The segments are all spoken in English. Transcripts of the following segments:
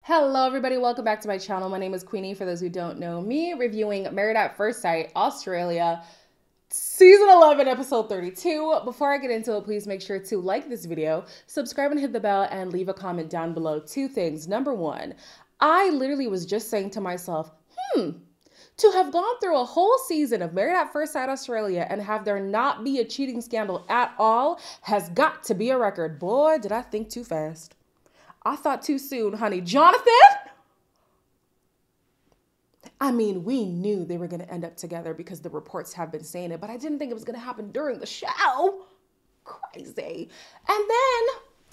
Hello everybody, welcome back to my channel. My name is Queenie, for those who don't know me, reviewing Married at First Sight Australia Season 11, Episode 32. Before I get into it, please make sure to like this video, subscribe and hit the bell, and leave a comment down below. Two things. Number one, I literally was just saying to myself, to have gone through a whole season of Married at First Sight Australia and have there not be a cheating scandal at all has got to be a record. Boy, did I think too fast. I thought too soon, honey. Jonathan? I mean, we knew they were going to end up together because the reports have been saying it, but I didn't think it was going to happen during the show. Crazy. And then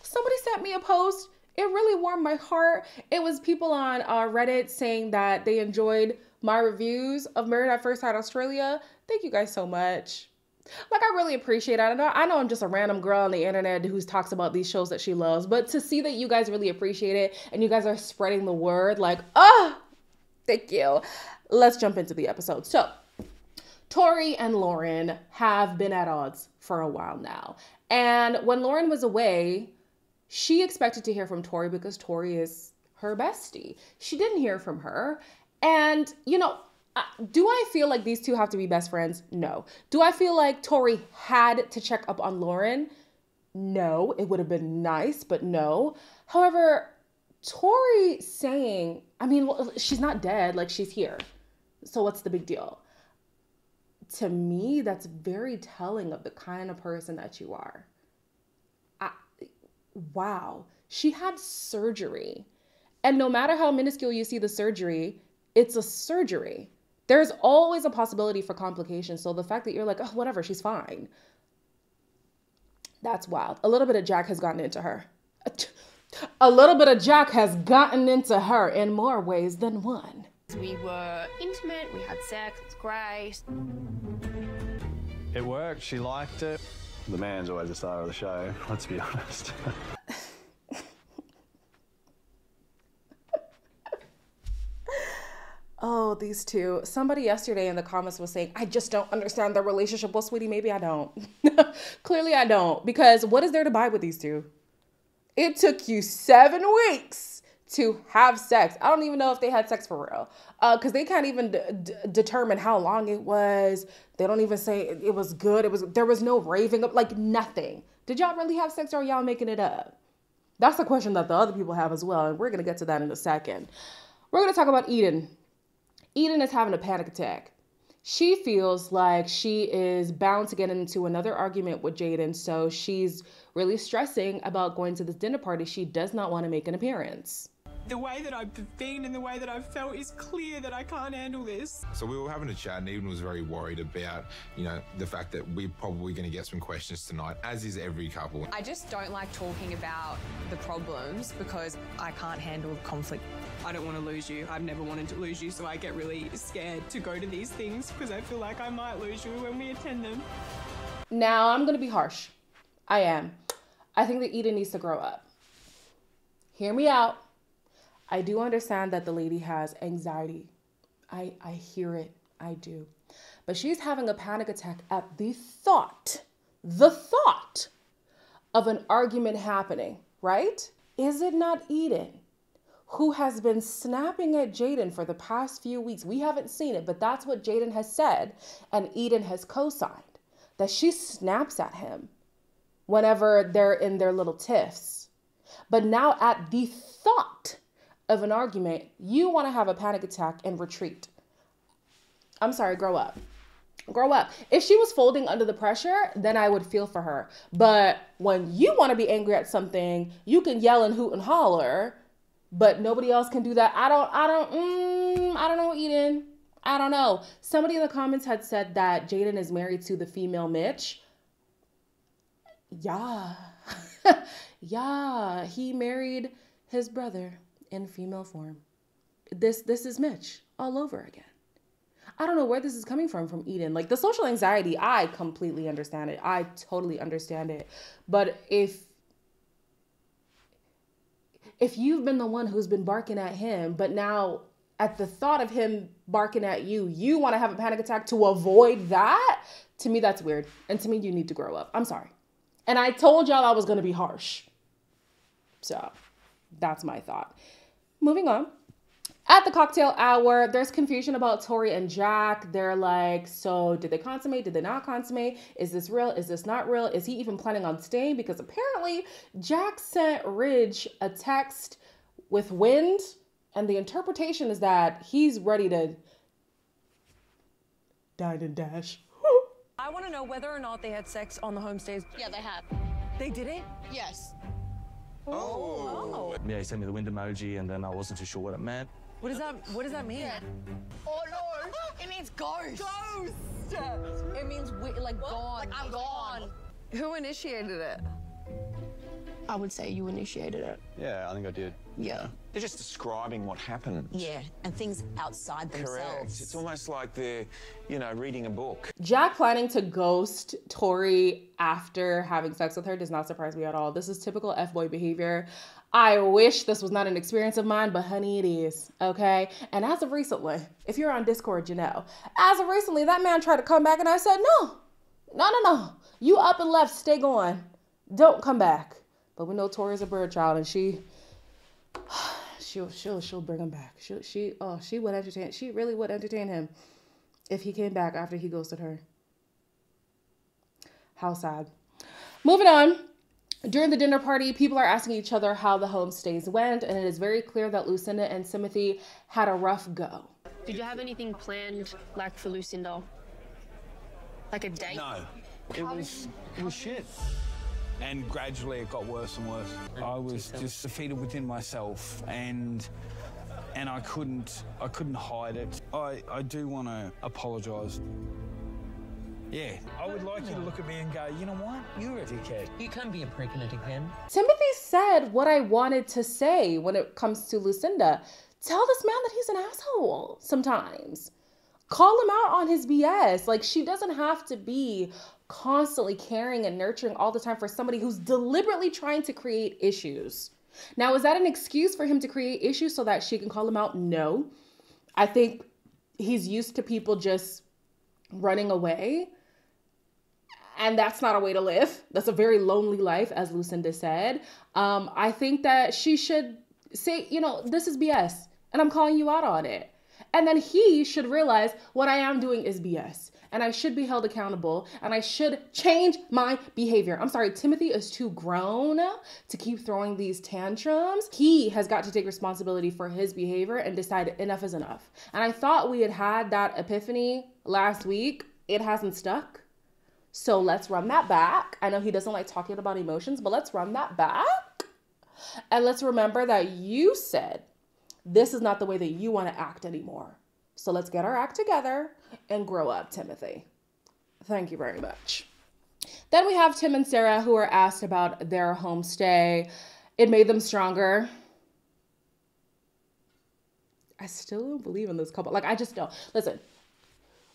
somebody sent me a post. It really warmed my heart. It was people on Reddit saying that they enjoyed my reviews of Married at First Sight Australia. Thank you guys so much. Like, I really appreciate it. I know I'm just a random girl on the internet who talks about these shows that she loves, but to see that you guys really appreciate it and you guys are spreading the word, like, thank you. Let's jump into the episode. So, Tori and Lauren have been at odds for a while now. And when Lauren was away, she expected to hear from Tori because Tori is her bestie. She didn't hear from her. And, you know, do I feel like these two have to be best friends? No. Do I feel like Tori had to check up on Lauren? No. It would have been nice, but no. However, Tori saying, I mean, well, she's not dead, like she's here. So what's the big deal? To me, that's very telling of the kind of person that you are. Wow. She had surgery. And no matter how minuscule you see the surgery, it's a surgery. There's always a possibility for complications. So the fact that you're like, oh, whatever, she's fine. That's wild. A little bit of Jack has gotten into her. A little bit of Jack has gotten into her in more ways than one. We were intimate, we had sex, it's great. It worked, she liked it. The man's always the star of the show, let's be honest. Oh, these two. Somebody yesterday in the comments was saying, I just don't understand their relationship. Well, sweetie, maybe I don't. Clearly I don't. Because what is there to buy with these two? It took you 7 weeks to have sex. I don't even know if they had sex for real. Because they can't even determine how long it was. They don't even say it was good. There was no raving up, like nothing. Did y'all really have sex or are y'all making it up? That's the question that the other people have as well. And we're going to get to that in a second. We're going to talk about Eden. Eden is having a panic attack. She feels like she is bound to get into another argument with Jaden, so she's really stressing about going to this dinner party. She does not want to make an appearance. The way that I've been and the way that I've felt is clear that I can't handle this. So we were having a chat and Eden was very worried about, you know, the fact that we're probably going to get some questions tonight, as is every couple. I just don't like talking about the problems because I can't handle conflict. I don't want to lose you. I've never wanted to lose you, so I get really scared to go to these things because I feel like I might lose you when we attend them. Now, I'm going to be harsh. I am. I think that Eden needs to grow up. Hear me out. I do understand that the lady has anxiety. I hear it. I do. But she's having a panic attack at the thought of an argument happening, right? Is it not Eden who has been snapping at Jaden for the past few weeks? We haven't seen it, but that's what Jaden has said, and Eden has co-signed, that she snaps at him whenever they're in their little tiffs. But now at the thought of an argument, you want to have a panic attack and retreat. I'm sorry, grow up. Grow up. If she was folding under the pressure, then I would feel for her. But when you want to be angry at something, you can yell and hoot and holler, but nobody else can do that. I don't know, Eden. I don't know. Somebody in the comments had said that Jaden is married to the female Mitch. Yeah. Yeah, he married his brother in female form. This is Mitch all over again. I don't know where this is coming from Eden. Like, the social anxiety, I completely understand it. I totally understand it. But if you've been the one who's been barking at him, but now at the thought of him barking at you, you want to have a panic attack to avoid that, to me, that's weird. And to me, you need to grow up. I'm sorry. And I told y'all I was going to be harsh. So that's my thought. Moving on. At the cocktail hour, there's confusion about Tori and Jack. They're like, so did they consummate? Did they not consummate? Is this real? Is this not real? Is he even planning on staying? Because apparently Jack sent Ridge a text with wind, and the interpretation is that he's ready to dine and dash. I want to know whether or not they had sex on the homestays. Yeah, they have. They did it? Yes. Oh. Yeah, he sent me the wind emoji, and then I wasn't too sure what it meant. What does that mean? Oh no! It means ghost. Ghost. It means like gone. Like I'm gone. Who initiated it? I would say you initiated it. Yeah, I think I did. Yeah. They're just describing what happened. Yeah, and things outside themselves. Correct. It's almost like they're, reading a book. Jack planning to ghost Tori after having sex with her does not surprise me at all. This is typical F-boy behavior. I wish this was not an experience of mine, but honey, it is, okay? And as of recently, if you're on Discord, you know, as of recently, that man tried to come back and I said, no. You up and left, stay going. Don't come back. But we know Tori's a bird child and she'll bring him back. She really would entertain him if he came back after he ghosted her. How sad. Moving on. During the dinner party, people are asking each other how the homestays went, and it is very clear that Lucinda and Timothy had a rough go. Did you have anything planned, like for Lucinda? Like a date? No. It was shit. And gradually it got worse and worse. I was just defeated within myself, and I couldn't hide it. I do want to apologise. Yeah, I would like you to look at me and go, you know what? You're a dickhead. You can be a prick and a dickhead. Timothy said what I wanted to say when it comes to Lucinda. Tell this man that he's an asshole sometimes. Call him out on his BS. Like, she doesn't have to be constantly caring and nurturing all the time for somebody who's deliberately trying to create issues. Now, is that an excuse for him to create issues so that she can call him out? No. I think he's used to people just running away. And that's not a way to live. That's a very lonely life, as Lucinda said. I think that she should say, this is BS, and I'm calling you out on it. And then he should realize what I am doing is BS, and I should be held accountable, and I should change my behavior. I'm sorry, Timothy is too grown to keep throwing these tantrums. He has got to take responsibility for his behavior and decide enough is enough. And I thought we had that epiphany last week. It hasn't stuck. So let's run that back. I know he doesn't like talking about emotions, but let's run that back. And let's remember that you said this is not the way that you want to act anymore. So let's get our act together and grow up, Timothy. Thank you very much. Then we have Tim and Sarah, who are asked about their homestay. It made them stronger. I still don't believe in this couple. I just don't. Listen,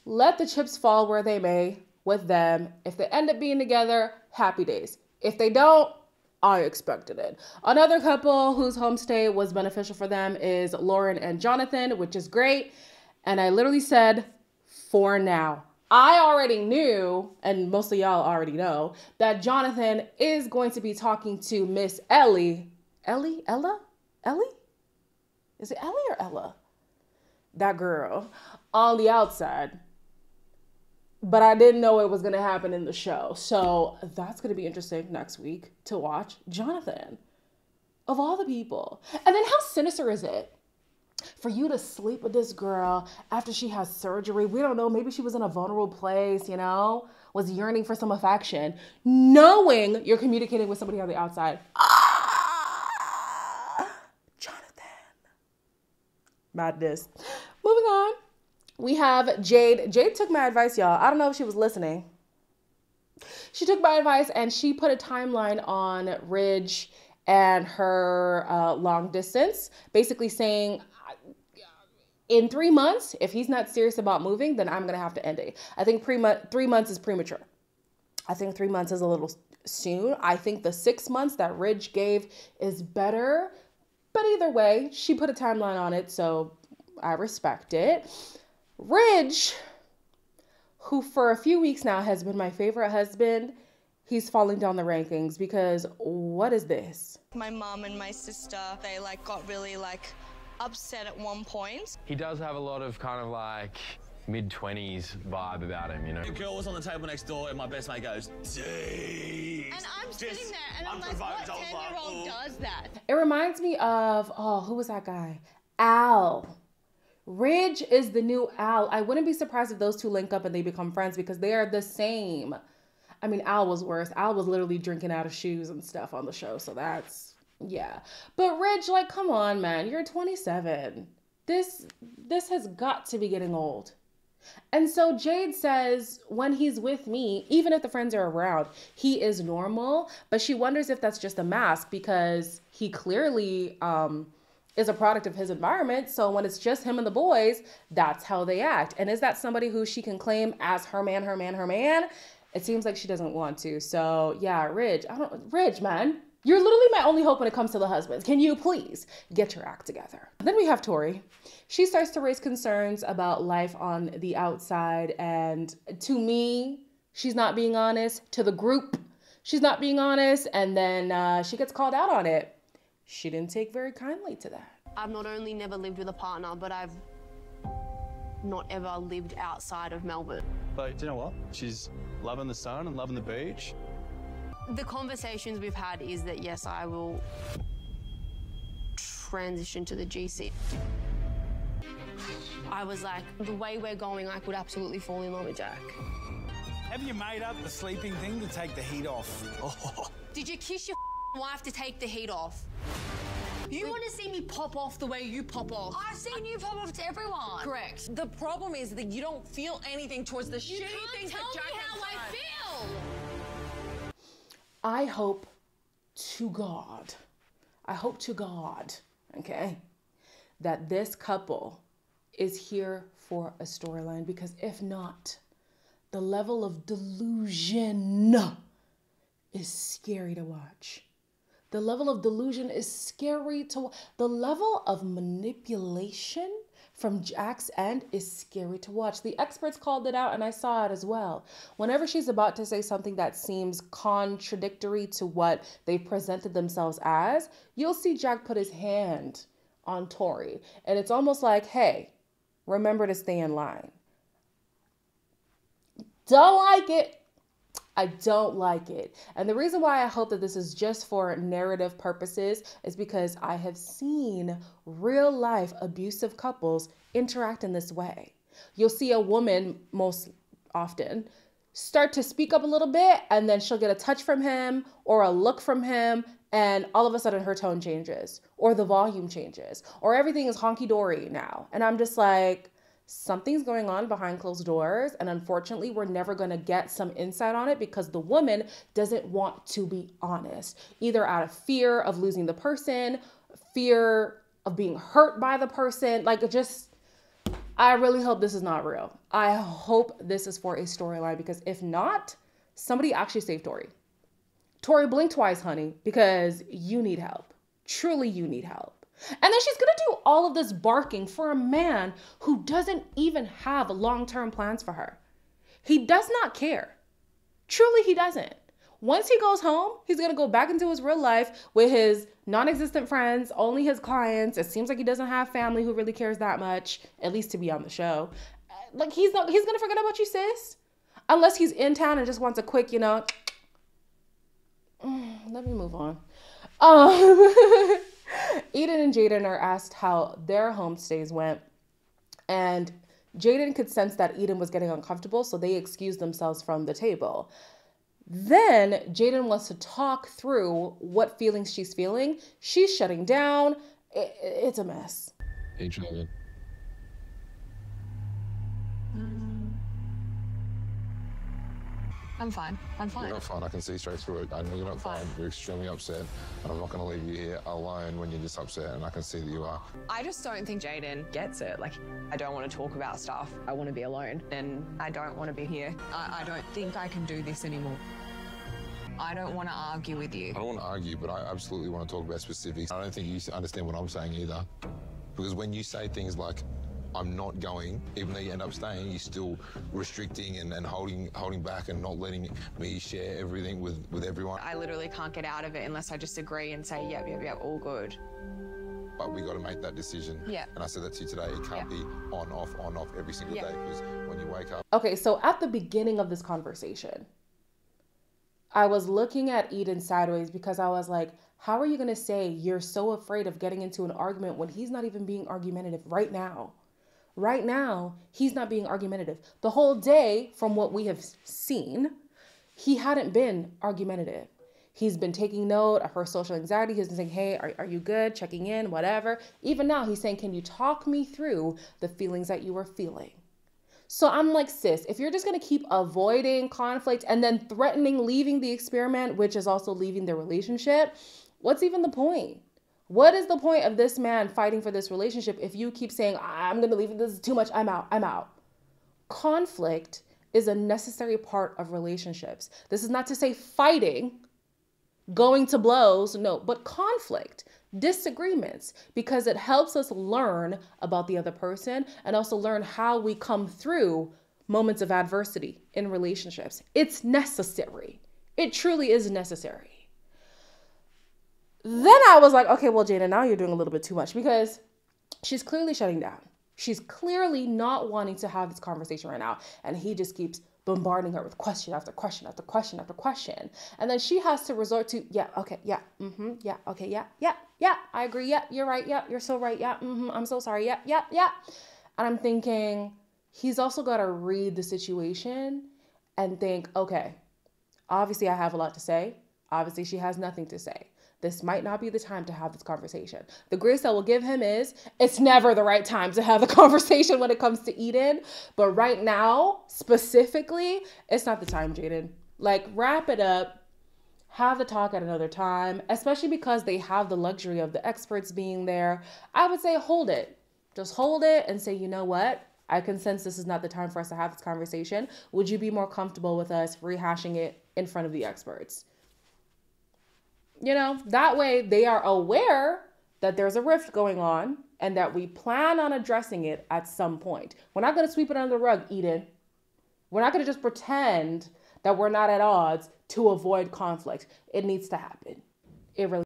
let the chips fall where they may with them. If they end up being together, happy days. If they don't, I expected it. Another couple whose homestay was beneficial for them is Lauren and Jonathan, which is great. And I literally said, for now. I already knew, and most of y'all already know, that Jonathan is going to be talking to Miss Ellie. Ella? Is it Ellie or Ella? That girl on the outside. But I didn't know it was going to happen in the show. So that's going to be interesting next week to watch. Jonathan, of all the people. And then how sinister is it for you to sleep with this girl after she has surgery? We don't know. Maybe she was in a vulnerable place, was yearning for some affection, knowing you're communicating with somebody on the outside. Jonathan. Madness. Moving on. We have Jade. Jade took my advice, y'all. I don't know if she was listening. She took my advice and she put a timeline on Ridge and her long distance, basically saying, in 3 months, if he's not serious about moving, then I'm going to have to end it. I think 3 months is premature. I think 3 months is a little soon. I think the 6 months that Ridge gave is better. But either way, she put a timeline on it, so I respect it. Ridge, who for a few weeks now has been my favorite husband, he's falling down the rankings because what is this? My mom and my sister, they got really upset at one point. He does have a lot of kind of like mid-20s vibe about him, you know. The girl was on the table next door and my best mate goes, "Jeez." And I'm sitting there and I'm like, what 10-year-old does that? It reminds me of, oh, who was that guy? Al. Ridge is the new Al. I wouldn't be surprised if those two link up and they become friends because they are the same. I mean, Al was worse. Al was literally drinking out of shoes and stuff on the show. So that's, yeah. But Ridge, like, come on, man. You're 27. This has got to be getting old. And so Jade says when he's with me, even if the friends are around, he is normal. But she wonders if that's just a mask because he clearly is a product of his environment. So when it's just him and the boys, that's how they act. And is that somebody who she can claim as her man, her man, her man? It seems like she doesn't want to. So yeah, Ridge, man, you're literally my only hope when it comes to the husbands. Can you please get your act together? Then we have Tori. She starts to raise concerns about life on the outside. And to me, she's not being honest. To the group, she's not being honest. And then she gets called out on it. She didn't take very kindly to that. I've not only never lived with a partner, but I've not ever lived outside of Melbourne. But do you know what? She's loving the sun and loving the beach. The conversations we've had is that, yes, I will transition to the GC. I was like, the way we're going, I could absolutely fall in love with Jack. Have you made up the sleeping thing to take the heat off? Oh. Did you kiss your wife to take the heat off? You want to see me pop off the way you pop off? I've seen you pop off to everyone. Correct. The problem is that you don't feel anything towards the shitty things that Jack how has I done. feel. I hope to God, okay, that this couple is here for a storyline, because if not, the level of delusion is scary to watch. The level of delusion is scary to, the level of manipulation from Jack's end is scary to watch. The experts called it out and I saw it as well. Whenever she's about to say something that seems contradictory to what they presented themselves as, you'll see Jack put his hand on Tori. And it's almost like, hey, remember to stay in line. Don't like it. I don't like it. And the reason why I hope that this is just for narrative purposes is because I have seen real life abusive couples interact in this way. You'll see a woman most often start to speak up a little bit, and then she'll get a touch from him or a look from him, and all of a sudden her tone changes or the volume changes or everything is honky-dory now. And I'm just like, something's going on behind closed doors, and unfortunately we're never going to get some insight on it because the woman doesn't want to be honest, either out of fear of losing the person, fear of being hurt by the person. Like, it just, I really hope this is not real. I hope this is for a storyline, because if not, somebody actually save Tori. Tori, blink twice, honey, because you need help. Truly, you need help. And then she's going to do all of this barking for a man who doesn't even have long-term plans for her. He does not care. Truly, he doesn't. Once he goes home, he's going to go back into his real life with his non-existent friends, only his clients. It seems like he doesn't have family who really cares that much, at least to be on the show. Like, he's going to forget about you, sis. Unless he's in town and just wants a quick, let me move on. Eden and Jaden are asked how their homestays went, and Jaden could sense that Eden was getting uncomfortable, so they excused themselves from the table. Then Jaden wants to talk through what feelings she's feeling. She's shutting down. It's a mess. Hey, Jaden. I'm fine. I'm fine. You're not fine. I can see straight through it. I know you're not fine. You're extremely upset. And I'm not going to leave you here alone when you're just upset. And I can see that you are. I just don't think Jaden gets it. Like, I don't want to talk about stuff. I want to be alone. And I don't want to be here. I don't think I can do this anymore. I don't want to argue with you. I don't want to argue, but I absolutely want to talk about specifics. I don't think you understand what I'm saying either. Because when you say things like, I'm not going, even though you end up staying, you're still restricting and holding back and not letting me share everything with everyone. I literally can't get out of it unless I just agree and say, yep, all good. but we got to make that decision. Yeah. And I said that to you today. It can't be on, off every single day, because when you wake up. Okay, so at the beginning of this conversation, I was looking at Eden sideways because I was like, how are you going to say you're so afraid of getting into an argument when he's not even being argumentative right now? Right now, he's not being argumentative. The whole day, from what we have seen, he hadn't been argumentative. He's been taking note of her social anxiety. He's been saying, hey, are you good? Checking in, whatever. Even now, he's saying, can you talk me through the feelings that you were feeling? So I'm like, sis, if you're just going to keep avoiding conflict and then threatening leaving the experiment, which is also leaving the relationship, what's even the point? What is the point of this man fighting for this relationship if you keep saying, I'm going to leave, this is too much, I'm out. Conflict is a necessary part of relationships. This is not to say fighting, going to blows, no, but conflict, disagreements, because it helps us learn about the other person and also learn how we come through moments of adversity in relationships. It's necessary. It truly is necessary. Then I was like, okay, well, Jada, now you're doing a little bit too much, because she's clearly shutting down. She's clearly not wanting to have this conversation right now. And he just keeps bombarding her with question after question after question after question. And then she has to resort to, yeah, okay, yeah, yeah, okay, yeah, I agree, yeah, you're right, yeah, you're so right, yeah, I'm so sorry, yeah. And I'm thinking, he's also got to read the situation and think, okay, obviously I have a lot to say. Obviously she has nothing to say. This might not be the time to have this conversation. The grace I will give him is, it's never the right time to have a conversation when it comes to Eden. But right now, specifically, it's not the time, Jaden. Like, wrap it up. Have the talk at another time, especially because they have the luxury of the experts being there. I would say hold it. Just hold it and say, you know what? I can sense this is not the time for us to have this conversation. Would you be more comfortable with us rehashing it in front of the experts? You know, that way they are aware that there's a rift going on and that we plan on addressing it at some point. We're not going to sweep it under the rug, Eden. We're not going to just pretend that we're not at odds to avoid conflict. It needs to happen. It really